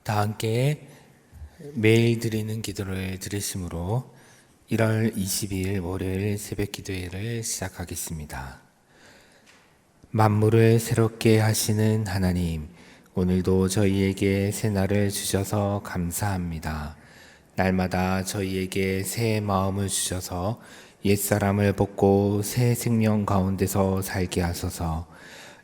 다 함께 매일 드리는 기도를 드리심으로 1월 22일 월요일 새벽 기도회를 시작하겠습니다. 만물을 새롭게 하시는 하나님, 오늘도 저희에게 새 날을 주셔서 감사합니다. 날마다 저희에게 새 마음을 주셔서 옛사람을 벗고 새 생명 가운데서 살게 하소서.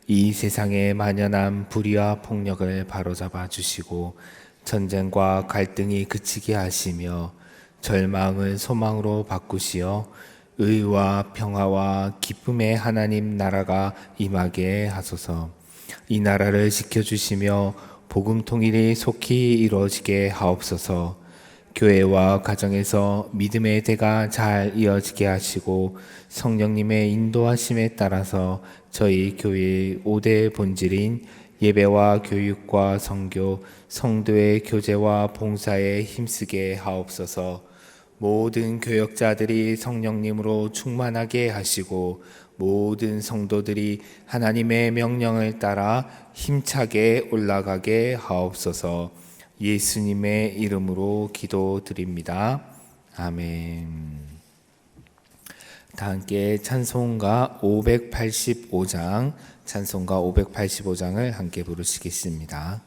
이 세상의 만연한 불의와 폭력을 바로잡아 주시고 전쟁과 갈등이 그치게 하시며 절망을 소망으로 바꾸시어 의와 평화와 기쁨의 하나님 나라가 임하게 하소서. 이 나라를 지켜주시며 복음 통일이 속히 이루어지게 하옵소서. 교회와 가정에서 믿음의 대가 잘 이어지게 하시고 성령님의 인도하심에 따라서 저희 교회의 5대 본질인 예배와 교육과 선교, 성도의 교제와 봉사에 힘쓰게 하옵소서. 모든 교역자들이 성령님으로 충만하게 하시고 모든 성도들이 하나님의 명령을 따라 힘차게 올라가게 하옵소서. 예수님의 이름으로 기도드립니다. 아멘. 다 함께 찬송가 585장을 함께 부르시겠습니다.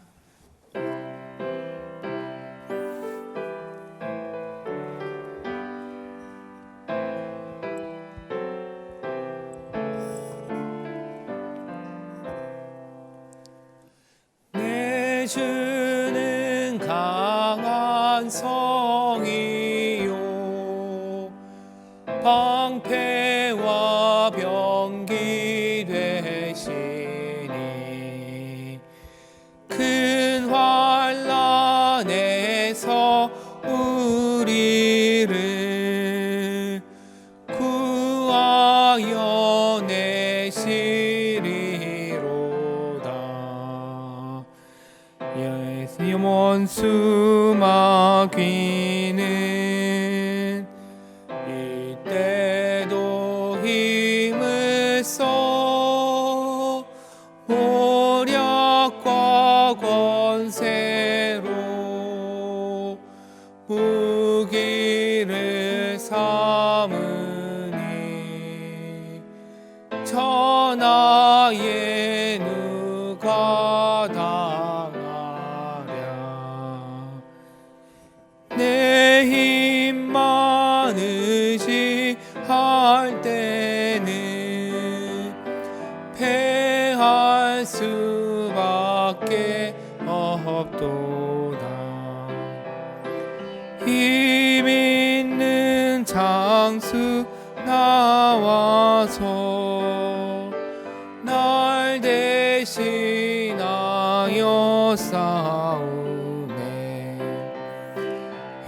내 주는 강한 성이요 방패와 병기 되시니 큰 환난에서 우리를 구하여 내시리로다. 영원 수마귀는 이때도 힘을 써 모략과 권세로 무기를 삼으니 천하에 누가 당하랴. 내 힘만 의지할 때는 패할 수밖에 없도다. 힘 있는 장수 나와서 날 대신하여 싸우네.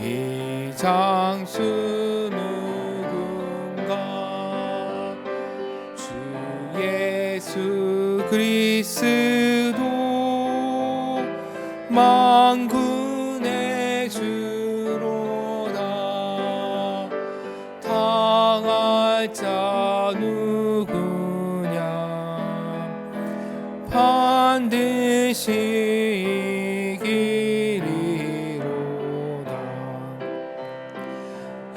이 장수 누군가 주 예수 그리스도 만군의 주로다. 당할 자 누구냐 반드시 이기리로다.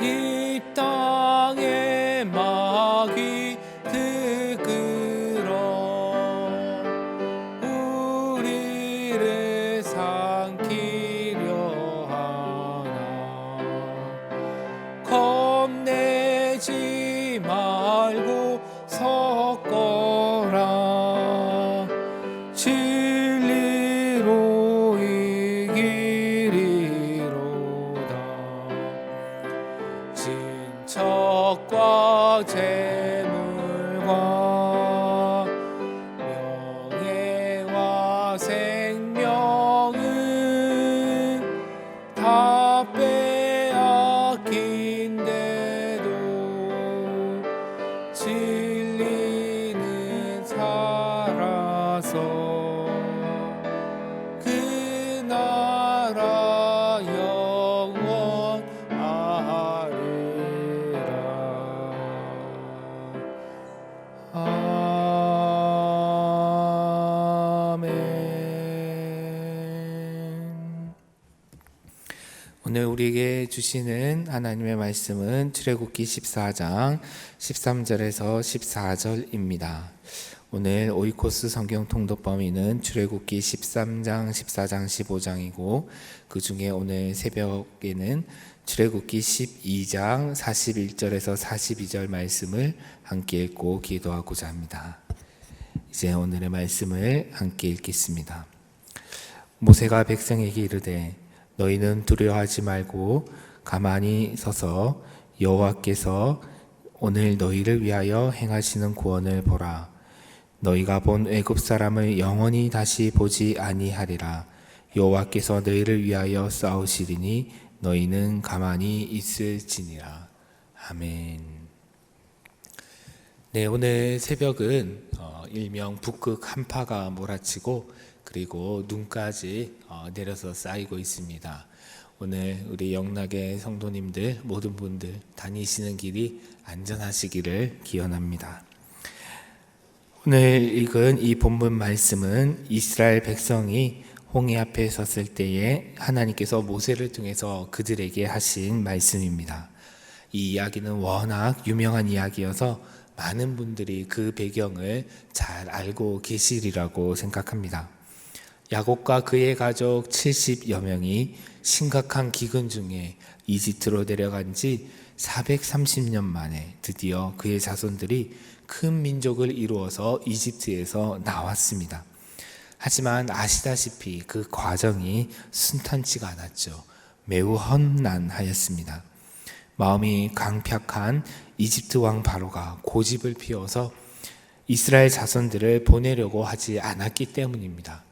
이 땅의 마귀 들끓어 우리를 삼키려 하나. 겁내지 말고 섰거라. 진리로 이기리로다. 친척과 재물과 명예와 생명은 다 빼앗긴데도 진리는 살아서 그 나라 영원하리라. 아멘. 오늘 우리에게 주시는 하나님의 말씀은 출애굽기 14장 13절에서 14절입니다. 오늘 오이코스 성경 통독 범위는 출애굽기 13장, 14장, 15장이고 그 중에 오늘 새벽에는 출애굽기 12장 41절에서 42절 말씀을 함께 읽고 기도하고자 합니다. 이제 오늘의 말씀을 함께 읽겠습니다. 모세가 백성에게 이르되 너희는 두려워하지 말고 가만히 서서 여호와께서 오늘 너희를 위하여 행하시는 구원을 보라. 너희가 본 애굽 사람을 영원히 다시 보지 아니하리라. 여호와께서 너희를 위하여 싸우시리니 너희는 가만히 있을지니라. 아멘. 네, 오늘 새벽은 일명 북극 한파가 몰아치고 그리고 눈까지 내려서 쌓이고 있습니다. 오늘 우리 영락의 성도님들 모든 분들 다니시는 길이 안전하시기를 기원합니다. 오늘 읽은 이 본문 말씀은 이스라엘 백성이 홍해 앞에 섰을 때에 하나님께서 모세를 통해서 그들에게 하신 말씀입니다. 이 이야기는 워낙 유명한 이야기여서 많은 분들이 그 배경을 잘 알고 계시리라고 생각합니다. 야곱과 그의 가족 70여 명이 심각한 기근 중에 이집트로 내려간 지 430년 만에 드디어 그의 자손들이 큰 민족을 이루어서 이집트에서 나왔습니다. 하지만 아시다시피 그 과정이 순탄치가 않았죠. 매우 험난하였습니다. 마음이 강팍한 이집트 왕 바로가 고집을 피워서 이스라엘 자손들을 보내려고 하지 않았기 때문입니다.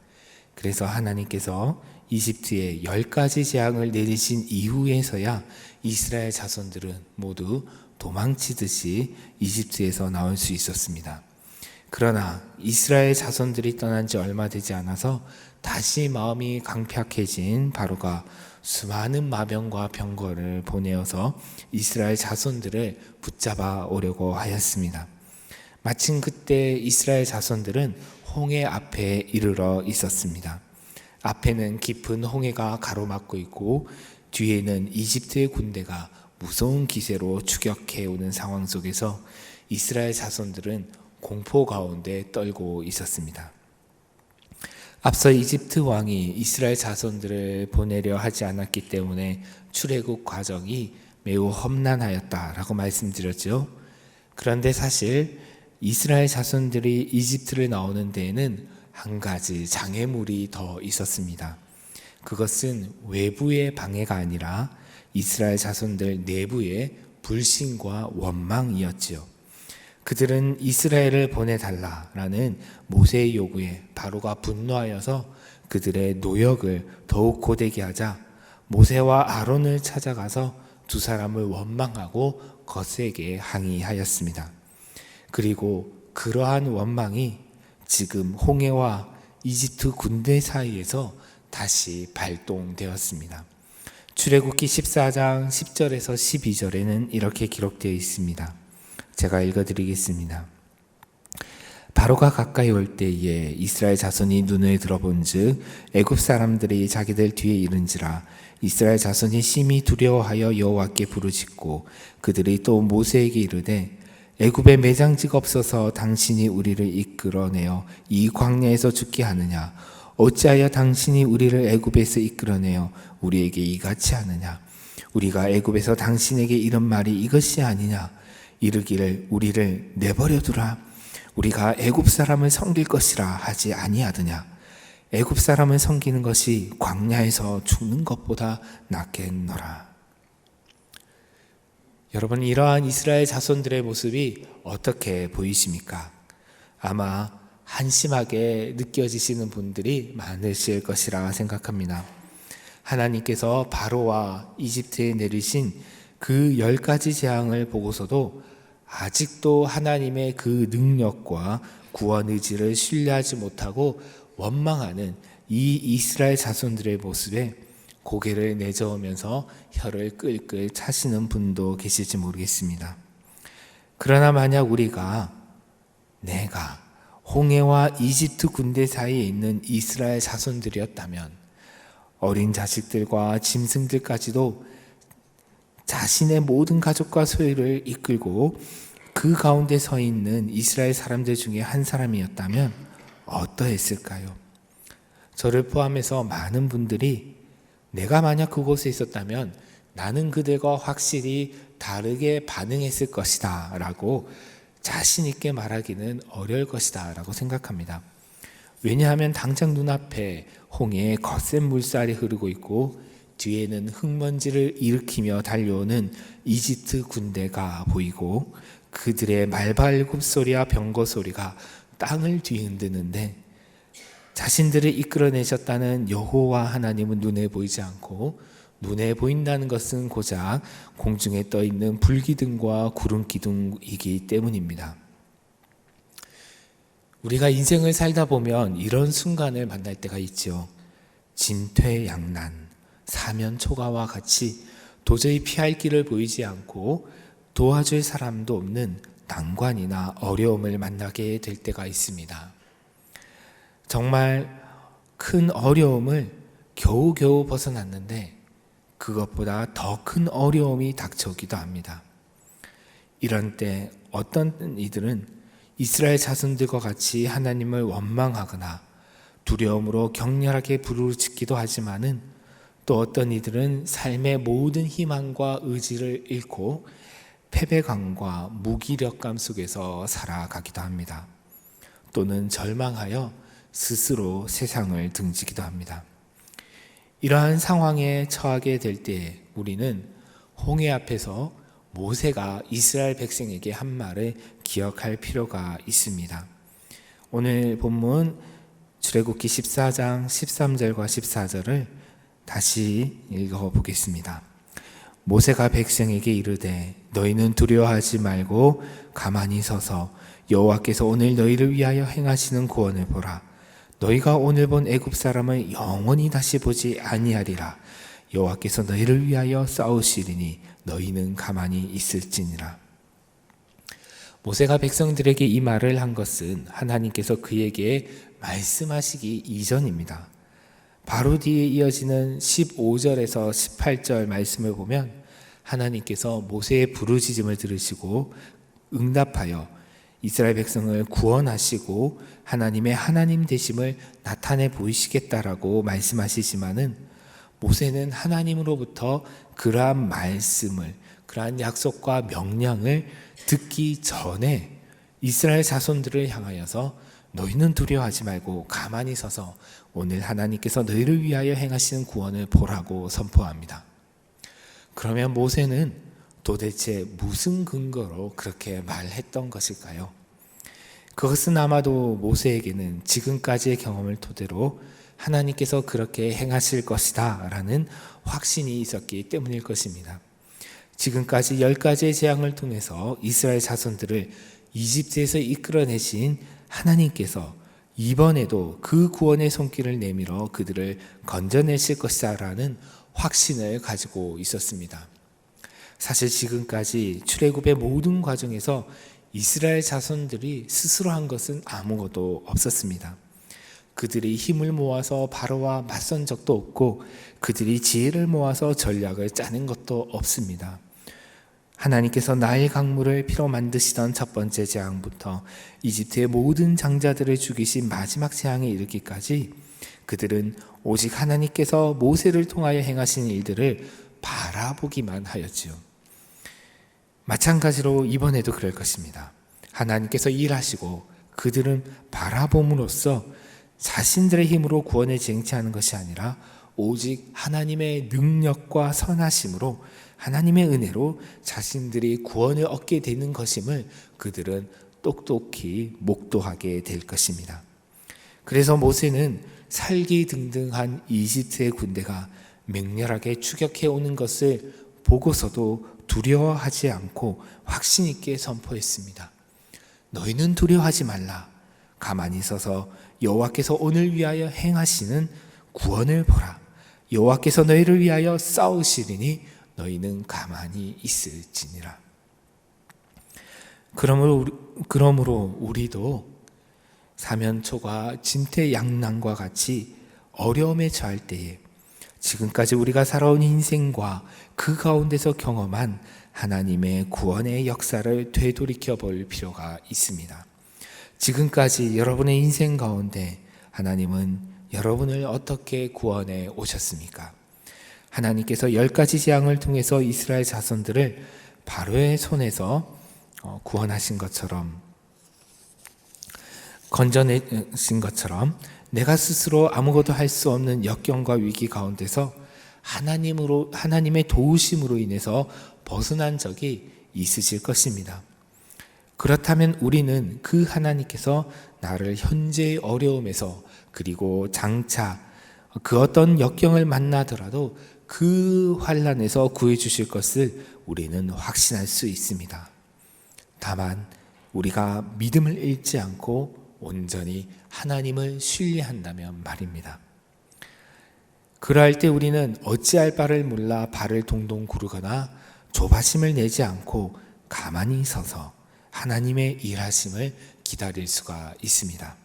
그래서 하나님께서 이집트에 10가지 재앙을 내리신 이후에서야 이스라엘 자손들은 모두 도망치듯이 이집트에서 나올 수 있었습니다. 그러나 이스라엘 자손들이 떠난 지 얼마 되지 않아서 다시 마음이 강팍해진 바로가 수많은 마병과 병거를 보내어서 이스라엘 자손들을 붙잡아 오려고 하였습니다. 마침 그때 이스라엘 자손들은 홍해 앞에 이르러 있었습니다. 앞에는 깊은 홍해가 가로막고 있고 뒤에는 이집트의 군대가 무서운 기세로 추격해 오는 상황 속에서 이스라엘 자손들은 공포 가운데 떨고 있었습니다. 앞서 이집트 왕이 이스라엘 자손들을 보내려 하지 않았기 때문에 출애굽 과정이 매우 험난하였다라고 말씀드렸죠. 그런데 사실 이스라엘 자손들이 이집트를 나오는 데에는 한 가지 장애물이 더 있었습니다. 그것은 외부의 방해가 아니라 이스라엘 자손들 내부의 불신과 원망이었지요. 그들은 이스라엘을 보내달라라는 모세의 요구에 바로가 분노하여서 그들의 노역을 더욱 고되게 하자 모세와 아론을 찾아가서 두 사람을 원망하고 거세게 항의하였습니다. 그리고 그러한 원망이 지금 홍해와 이집트 군대 사이에서 다시 발동되었습니다. 출애굽기 14장 10절에서 12절에는 이렇게 기록되어 있습니다. 제가 읽어드리겠습니다. 바로가 가까이 올 때에 이스라엘 자손이 눈을 들어본즉 애굽 사람들이 자기들 뒤에 이른지라. 이스라엘 자손이 심히 두려워하여 여호와께 부르짖고 그들이 또 모세에게 이르되 애굽에 매장지가 없어서 당신이 우리를 이끌어내어 이 광야에서 죽게 하느냐? 어찌하여 당신이 우리를 애굽에서 이끌어내어 우리에게 이같이 하느냐? 우리가 애굽에서 당신에게 이런 말이 이것이 아니냐? 이르기를 우리를 내버려 두라. 우리가 애굽 사람을 섬길 것이라 하지 아니하느냐? 애굽 사람을 섬기는 것이 광야에서 죽는 것보다 낫겠노라. 여러분, 이러한 이스라엘 자손들의 모습이 어떻게 보이십니까? 아마 한심하게 느껴지시는 분들이 많으실 것이라 생각합니다. 하나님께서 바로와 이집트에 내리신 그 10가지 재앙을 보고서도 아직도 하나님의 그 능력과 구원 의지를 신뢰하지 못하고 원망하는 이 이스라엘 자손들의 모습에 고개를 내저으면서 혀를 끌끌 차시는 분도 계실지 모르겠습니다. 그러나 만약 내가 홍해와 이집트 군대 사이에 있는 이스라엘 자손들이었다면 어린 자식들과 짐승들까지도 자신의 모든 가족과 소유를 이끌고 그 가운데 서 있는 이스라엘 사람들 중에 한 사람이었다면 어떠했을까요? 저를 포함해서 많은 분들이 내가 만약 그곳에 있었다면 나는 그들과 확실히 다르게 반응했을 것이다 라고 자신 있게 말하기는 어려울 것이다 라고 생각합니다. 왜냐하면 당장 눈앞에 홍해의 거센 물살이 흐르고 있고 뒤에는 흙먼지를 일으키며 달려오는 이집트 군대가 보이고 그들의 말발굽 소리와 병거 소리가 땅을 뒤흔드는데 자신들을 이끌어내셨다는 여호와 하나님은 눈에 보이지 않고 눈에 보인다는 것은 고작 공중에 떠 있는 불기둥과 구름기둥이기 때문입니다. 우리가 인생을 살다 보면 이런 순간을 만날 때가 있죠. 진퇴양난, 사면초가와 같이 도저히 피할 길을 보이지 않고 도와줄 사람도 없는 난관이나 어려움을 만나게 될 때가 있습니다. 정말 큰 어려움을 겨우겨우 벗어났는데 그것보다 더 큰 어려움이 닥쳐오기도 합니다. 이런 때 어떤 이들은 이스라엘 자손들과 같이 하나님을 원망하거나 두려움으로 격렬하게 부르짖기도 하지만은 또 어떤 이들은 삶의 모든 희망과 의지를 잃고 패배감과 무기력감 속에서 살아가기도 합니다. 또는 절망하여 스스로 세상을 등지기도 합니다. 이러한 상황에 처하게 될 때 우리는 홍해 앞에서 모세가 이스라엘 백성에게 한 말을 기억할 필요가 있습니다. 오늘 본문 출애굽기 14장 13절과 14절을 다시 읽어보겠습니다. 모세가 백성에게 이르되 너희는 두려워하지 말고 가만히 서서 여호와께서 오늘 너희를 위하여 행하시는 구원을 보라. 너희가 오늘 본 애굽 사람을 영원히 다시 보지 아니하리라. 여호와께서 너희를 위하여 싸우시리니 너희는 가만히 있을지니라. 모세가 백성들에게 이 말을 한 것은 하나님께서 그에게 말씀하시기 이전입니다. 바로 뒤에 이어지는 15절에서 18절 말씀을 보면 하나님께서 모세의 부르짖음을 들으시고 응답하여 이스라엘 백성을 구원하시고 하나님의 하나님 되심을 나타내 보이시겠다라고 말씀하시지만은 모세는 하나님으로부터 그러한 말씀을, 그러한 약속과 명령을 듣기 전에 이스라엘 자손들을 향하여서 너희는 두려워하지 말고 가만히 서서 오늘 하나님께서 너희를 위하여 행하시는 구원을 보라고 선포합니다. 그러면 모세는 도대체 무슨 근거로 그렇게 말했던 것일까요? 그것은 아마도 모세에게는 지금까지의 경험을 토대로 하나님께서 그렇게 행하실 것이다 라는 확신이 있었기 때문일 것입니다. 지금까지 10가지의 재앙을 통해서 이스라엘 자손들을 이집트에서 이끌어내신 하나님께서 이번에도 그 구원의 손길을 내밀어 그들을 건져내실 것이다 라는 확신을 가지고 있었습니다. 사실 지금까지 출애굽의 모든 과정에서 이스라엘 자손들이 스스로 한 것은 아무것도 없었습니다. 그들이 힘을 모아서 바로와 맞선 적도 없고 그들이 지혜를 모아서 전략을 짜는 것도 없습니다. 하나님께서 나일 강물을 피로 만드시던 첫 번째 재앙부터 이집트의 모든 장자들을 죽이신 마지막 재앙에 이르기까지 그들은 오직 하나님께서 모세를 통하여 행하신 일들을 바라보기만 하였지요. 마찬가지로 이번에도 그럴 것입니다. 하나님께서 일하시고 그들은 바라봄으로써 자신들의 힘으로 구원을 쟁취하는 것이 아니라 오직 하나님의 능력과 선하심으로 하나님의 은혜로 자신들이 구원을 얻게 되는 것임을 그들은 똑똑히 목도하게 될 것입니다. 그래서 모세는 살기등등한 이집트의 군대가 맹렬하게 추격해 오는 것을 보고서도 두려워하지 않고 확신 있게 선포했습니다. 너희는 두려워하지 말라. 가만히 서서 여호와께서 오늘 위하여 행하시는 구원을 보라. 여호와께서 너희를 위하여 싸우시리니 너희는 가만히 있을지니라. 그러므로 우리도 사면초가 진퇴양난과 같이 어려움에 처할 때에 지금까지 우리가 살아온 인생과 그 가운데서 경험한 하나님의 구원의 역사를 되돌이켜 볼 필요가 있습니다. 지금까지 여러분의 인생 가운데 하나님은 여러분을 어떻게 구원해 오셨습니까? 하나님께서 10가지 재앙을 통해서 이스라엘 자손들을 바로의 손에서 구원하신 것처럼, 건져내신 것처럼 내가 스스로 아무것도 할 수 없는 역경과 위기 가운데서 하나님의 도우심으로 인해서 벗어난 적이 있으실 것입니다. 그렇다면 우리는 그 하나님께서 나를 현재의 어려움에서, 그리고 장차 그 어떤 역경을 만나더라도 그 환난에서 구해 주실 것을 우리는 확신할 수 있습니다. 다만 우리가 믿음을 잃지 않고 온전히 하나님을 신뢰한다면 말입니다. 그러할 때 우리는 어찌할 바를 몰라 발을 동동 구르거나 조바심을 내지 않고 가만히 서서 하나님의 일하심을 기다릴 수가 있습니다.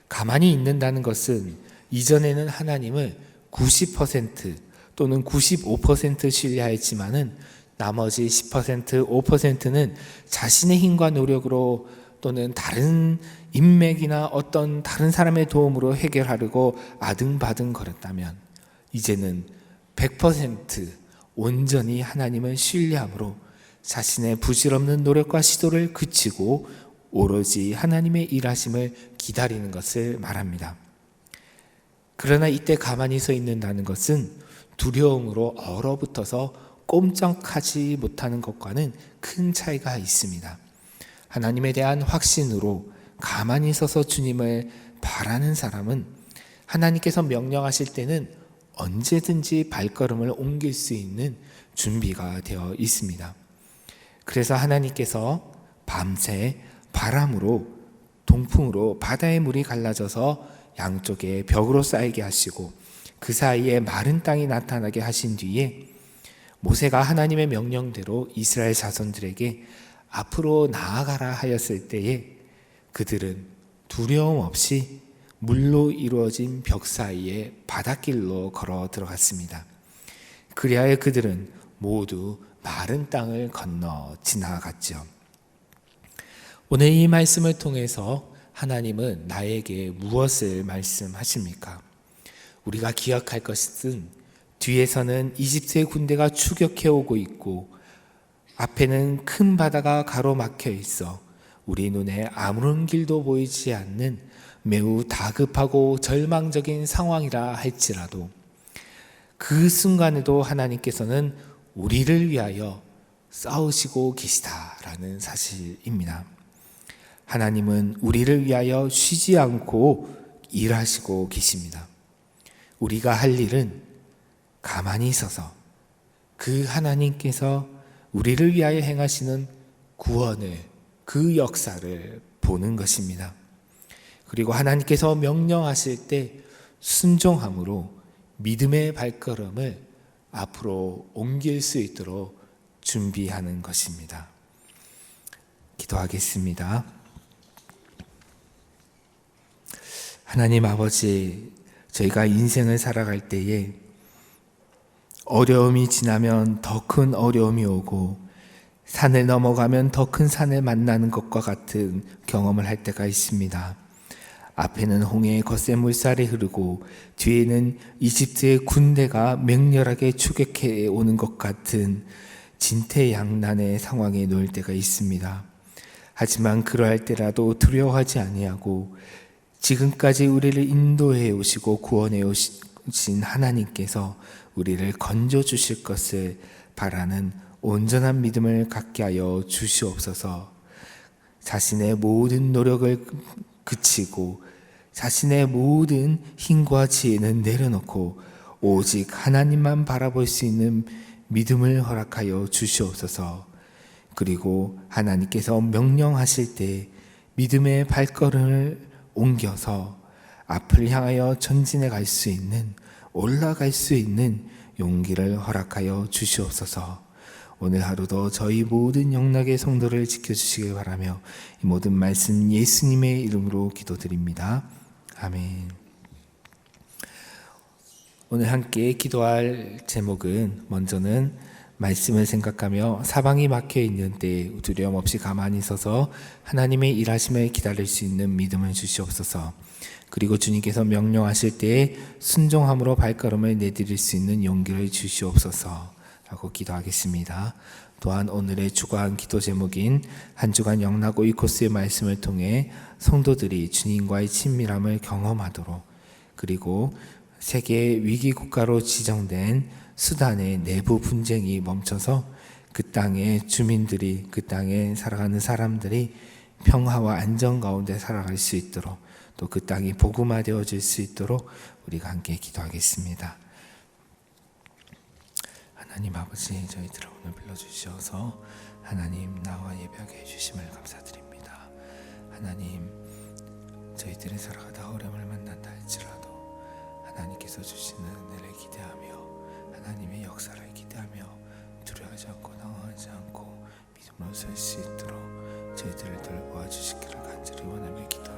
가만히 있는다는 것은 이전에는 하나님을 90% 또는 95% 신뢰했지만은 나머지 10%, 5%는 자신의 힘과 노력으로 또는 다른 인맥이나 어떤 다른 사람의 도움으로 해결하려고 아등바등 거렸다면, 이제는 100% 온전히 하나님을 신뢰함으로 자신의 부질없는 노력과 시도를 그치고 오로지 하나님의 일하심을 기다리는 것을 말합니다. 그러나 이때 가만히 서 있는다는 것은 두려움으로 얼어붙어서 꼼짝하지 못하는 것과는 큰 차이가 있습니다. 하나님에 대한 확신으로 가만히 서서 주님을 바라는 사람은 하나님께서 명령하실 때는 언제든지 발걸음을 옮길 수 있는 준비가 되어 있습니다. 그래서 하나님께서 밤새 바람으로, 동풍으로 바다의 물이 갈라져서 양쪽에 벽으로 쌓이게 하시고 그 사이에 마른 땅이 나타나게 하신 뒤에 모세가 하나님의 명령대로 이스라엘 자손들에게 앞으로 나아가라 하였을 때에 그들은 두려움 없이 물로 이루어진 벽 사이에 바닷길로 걸어 들어갔습니다. 그리하여 그들은 모두 마른 땅을 건너 지나갔죠. 오늘 이 말씀을 통해서 하나님은 나에게 무엇을 말씀하십니까? 우리가 기억할 것은 뒤에서는 이집트의 군대가 추격해 오고 있고 앞에는 큰 바다가 가로막혀 있어 우리 눈에 아무런 길도 보이지 않는 매우 다급하고 절망적인 상황이라 할지라도 그 순간에도 하나님께서는 우리를 위하여 싸우시고 계시다라는 사실입니다. 하나님은 우리를 위하여 쉬지 않고 일하시고 계십니다. 우리가 할 일은 가만히 서서 그 하나님께서 우리를 위하여 행하시는 구원을, 그 역사를 보는 것입니다. 그리고 하나님께서 명령하실 때 순종함으로 믿음의 발걸음을 앞으로 옮길 수 있도록 준비하는 것입니다. 기도하겠습니다. 하나님 아버지, 저희가 인생을 살아갈 때에 어려움이 지나면 더 큰 어려움이 오고 산을 넘어가면 더 큰 산을 만나는 것과 같은 경험을 할 때가 있습니다. 앞에는 홍해의 거센 물살이 흐르고 뒤에는 이집트의 군대가 맹렬하게 추격해 오는 것 같은 진퇴양난의 상황에 놓일 때가 있습니다. 하지만 그러할 때라도 두려워하지 아니하고 지금까지 우리를 인도해 오시고 구원해 오신 하나님께서 우리를 건져 주실 것을 바라는 온전한 믿음을 갖게 하여 주시옵소서. 자신의 모든 노력을 그치고 자신의 모든 힘과 지혜는 내려놓고 오직 하나님만 바라볼 수 있는 믿음을 허락하여 주시옵소서. 그리고 하나님께서 명령하실 때 믿음의 발걸음을 옮겨서 앞을 향하여 전진해 갈 수 있는, 올라갈 수 있는 용기를 허락하여 주시옵소서. 오늘 하루도 저희 모든 영락의 성도를 지켜주시길 바라며 이 모든 말씀 예수님의 이름으로 기도드립니다. 아멘. 오늘 함께 기도할 제목은 먼저는 말씀을 생각하며 사방이 막혀 있는 때 두려움 없이 가만히 서서 하나님의 일하심을 기다릴 수 있는 믿음을 주시옵소서. 그리고 주님께서 명령하실 때에 순종함으로 발걸음을 내디딜 수 있는 용기를 주시옵소서 라고 기도하겠습니다. 또한 오늘의 주간 기도 제목인 한 주간 영락 오이코스의 말씀을 통해 성도들이 주님과의 친밀함을 경험하도록, 그리고 세계 위기 국가로 지정된 수단의 내부 분쟁이 멈춰서 그 땅의 주민들이, 그 땅에 살아가는 사람들이 평화와 안정 가운데 살아갈 수 있도록, 또 그 땅이 복음화되어질 수 있도록 우리가 함께 기도하겠습니다. 하나님 아버지, 저희들을 오늘 불러주셔서 하나님 나와 예배하게 해주심을 감사드립니다. 하나님, 저희들이 살아가다 어려움을 만난다 할지라도 하나님께서 주시는 은혜를 기대하며 하나님의 역사를 기대하며 두려워하지 않고 당황하지 않고 믿음으로 설 수 있도록 저희들을 돌보아 주시기를 간절히 원하며 기도합니다.